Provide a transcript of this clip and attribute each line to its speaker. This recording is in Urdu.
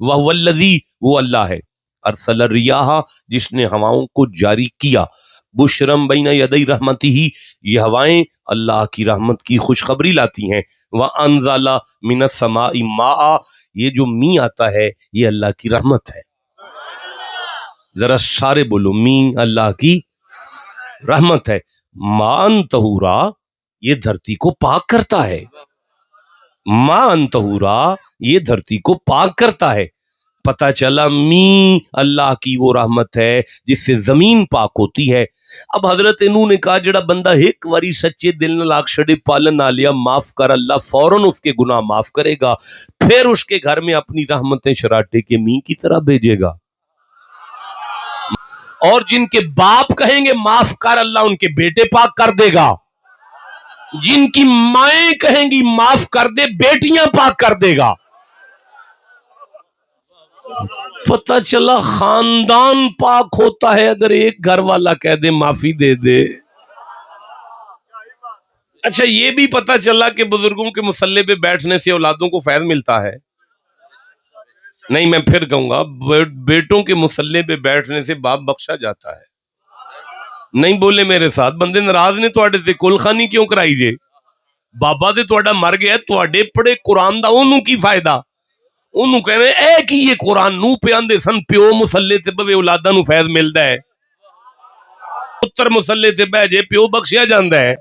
Speaker 1: وَهُوَ الَّذِي وہ اللہ ہے ارسل الریاح جس نے ہواؤں کو جاری کیا بشرم بین یدی رحمتہ یہ ہوائیں اللہ کی رحمت کی خوشخبری لاتی ہیں وانزل من السماء ماء یہ جو می آتا ہے یہ اللہ کی رحمت ہے ذرا سارے بولو می اللہ کی رحمت ہے مان طہورا یہ دھرتی کو پاک کرتا ہے مان طہورا یہ دھرتی کو پاک کرتا ہے پتہ چلا می اللہ کی وہ رحمت ہے جس سے زمین پاک ہوتی ہے اب حضرت نوح نے کہا جڑا بندہ ایک واری سچے دل نہ لاکھ چھڑے پالن نہ لیا معاف کر اللہ فوراً اس کے گناہ معاف کرے گا پھر اس کے گھر میں اپنی رحمتیں شراٹے کے می کی طرح بھیجے گا اور جن کے باپ کہیں گے معاف کر اللہ ان کے بیٹے پاک کر دے گا جن کی مائیں کہیں گی معاف کر دے بیٹیاں پاک کر دے گا پتہ چلا خاندان پاک ہوتا ہے اگر ایک گھر والا کہہ دے معافی دے دے اچھا یہ بھی پتہ چلا کہ بزرگوں کے مصلے پہ بیٹھنے سے اولادوں کو فیض ملتا ہے نہیں میں پھر کہوں گا بیٹوں کے مصلے پہ بیٹھنے سے باپ بخشا جاتا ہے نہیں بولے میرے ساتھ بندے ناراض نے تواڈے تے کل خانی کیوں کرائی جے بابا تے تواڈا مر گیا تواڈے پڑھے قرآن دا اونوں کی فائدہ اونوں کہنے اے کی یہ قرآن نو پہ آندے سن پیو مصلے تے بوے اولاداں نو فیض ملدا ہے پتر مصلے تے بہ جے پیو بخشیا جاندا ہے